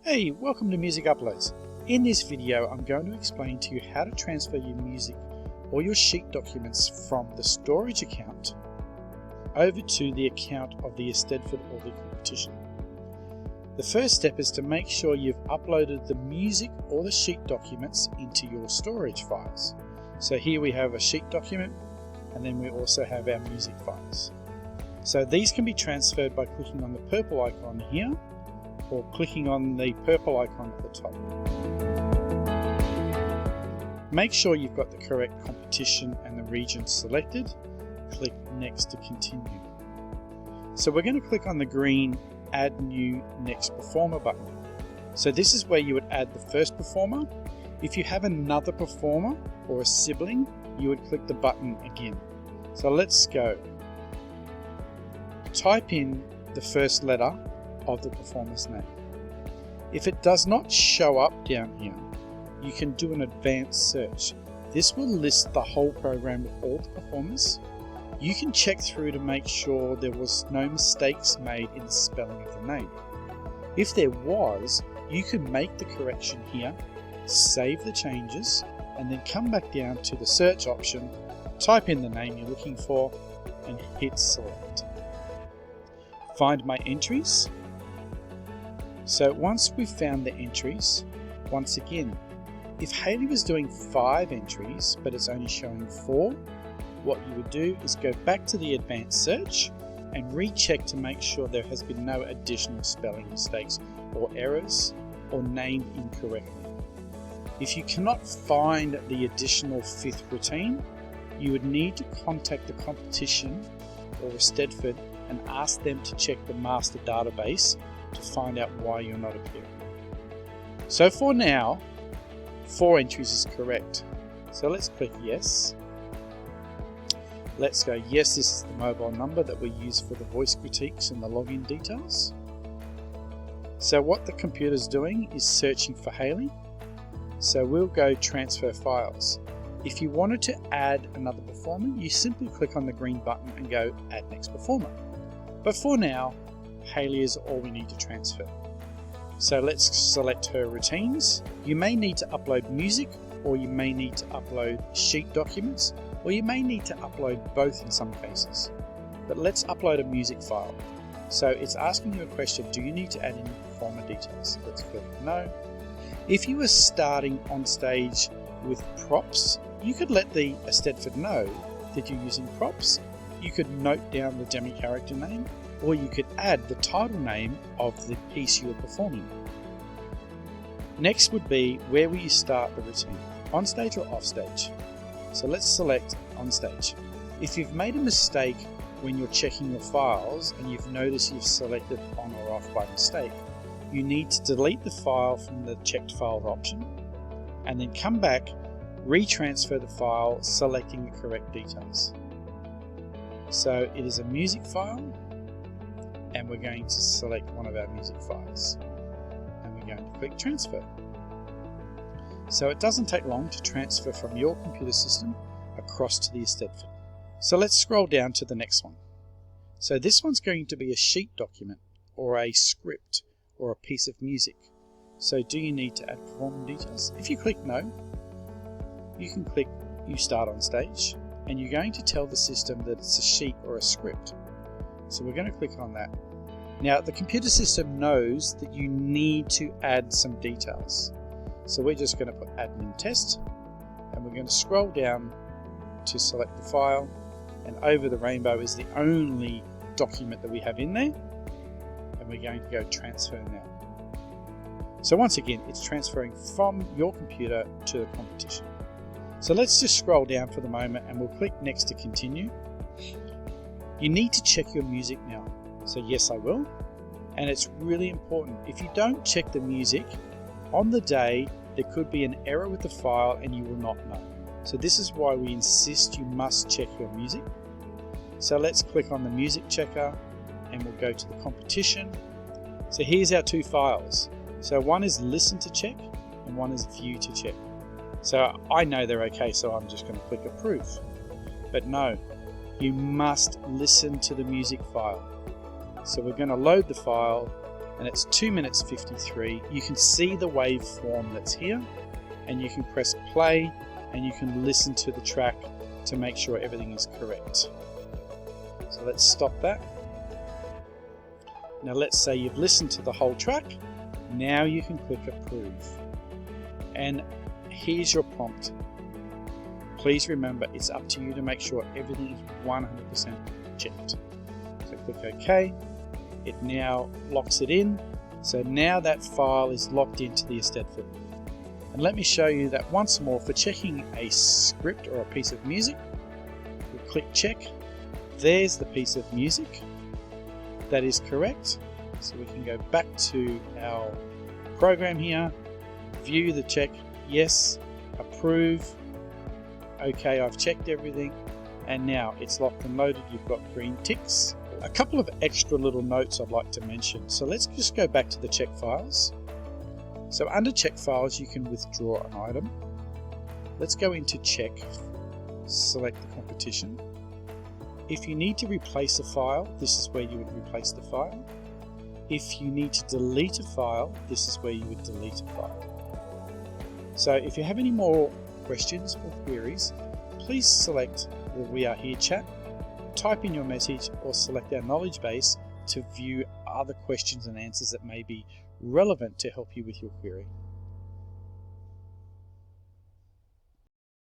Hey, welcome to Music Uploads. In this video I'm going to explain to you how to transfer your music or your sheet documents from the storage account over to the account of the eisteddfod or the competition. The first step is to make sure you've uploaded the music or the sheet documents into your storage files. So here we have a sheet document and then we also have our music files. So these can be transferred by clicking on the purple icon here or clicking on the purple icon at the top. Make sure you've got the correct competition and the region selected. Click Next to continue. So we're going to click on the green Add New Next Performer button. So this is where you would add the first performer. If you have another performer or a sibling, you would click the button again. So let's go. Type in the first letter of the performer's name. If it does not show up down here, you can do an advanced search. This will list the whole program with all the performers. You can check through to make sure there was no mistakes made in the spelling of the name. If there was, you can make the correction here, save the changes, and then come back down to the search option, type in the name you're looking for, and hit select. Find my entries. So once we've found the entries, once again, if Hayley was doing 5 entries but it's only showing 4, what you would do is go back to the advanced search and recheck to make sure there has been no additional spelling mistakes or errors or named incorrectly. If you cannot find the additional 5th routine, you would need to contact the competition or eisteddfod and ask them to check the master database to find out why you're not appearing. So for now, 4 entries is correct. So let's click yes. Let's go yes, this is the mobile number that we use for the voice critiques and the login details. So what the computer's doing is searching for Hayley. So we'll go transfer files. If you wanted to add another performer, you simply click on the green button and go add next performer. But for now, Hayley is all we need to transfer. So let's select her routines. You may need to upload music, or you may need to upload sheet documents, or you may need to upload both in some cases. But let's upload a music file. So it's asking you a question, do you need to add any performer details? Let's click no. If you were starting on stage with props, you could let the eisteddfod know that you're using props. You could note down the demi character name, or you could add the title name of the piece you are performing. Next would be, where will you start the routine? On stage or off stage? So let's select on stage. If you've made a mistake when you're checking your files and you've noticed you've selected on or off by mistake, you need to delete the file from the checked files option and then come back, retransfer the file, selecting the correct details. So it is a music file, and we're going to select one of our music files and we're going to click transfer. So it doesn't take long to transfer from your computer system across to the eisteddfod. So let's scroll down to the next one. So this one's going to be a sheet document or a script or a piece of music. So do you need to add performer details? If you click no, you can click you start on stage and you're going to tell the system that it's a sheet or a script. So we're going to click on that. Now the computer system knows that you need to add some details. So we're just going to put admin test and we're going to scroll down to select the file, and over the rainbow is the only document that we have in there, and we're going to go transfer now. So once again, it's transferring from your computer to the competition. So let's just scroll down for the moment and we'll click next to continue. You need to check your music now. So yes, I will. And it's really important. If you don't check the music, on the day, there could be an error with the file and you will not know. So this is why we insist you must check your music. So let's click on the music checker and we'll go to the competition. So here's our 2 files. So one is listen to check and one is view to check. So I know they're okay, so I'm just going to click approve. But no, you must listen to the music file. So we're going to load the file and it's 2 minutes 53. You can see the waveform that's here, and you can press play and you can listen to the track to make sure everything is correct. So let's stop that. Now let's say you've listened to the whole track. Now you can click approve. And here's your prompt. Please remember, it's up to you to make sure everything is 100% checked. So click OK. It now locks it in. So now that file is locked into the eisteddfod. And let me show you that once more. For checking a script or a piece of music, we click check. There's the piece of music. That is correct. So we can go back to our program here, view the check, yes, approve, okay, I've checked everything, and now it's locked and loaded. You've got green ticks. A couple of extra little notes I'd like to mention. So let's just go back to the check files. So under check files, you can withdraw an item. Let's go into check, select the competition. If you need to replace a file, this is where you would replace the file. If you need to delete a file, this is where you would delete a file. So if you have any more questions or queries, please select the We Are Here chat, type in your message, or select our knowledge base to view other questions and answers that may be relevant to help you with your query.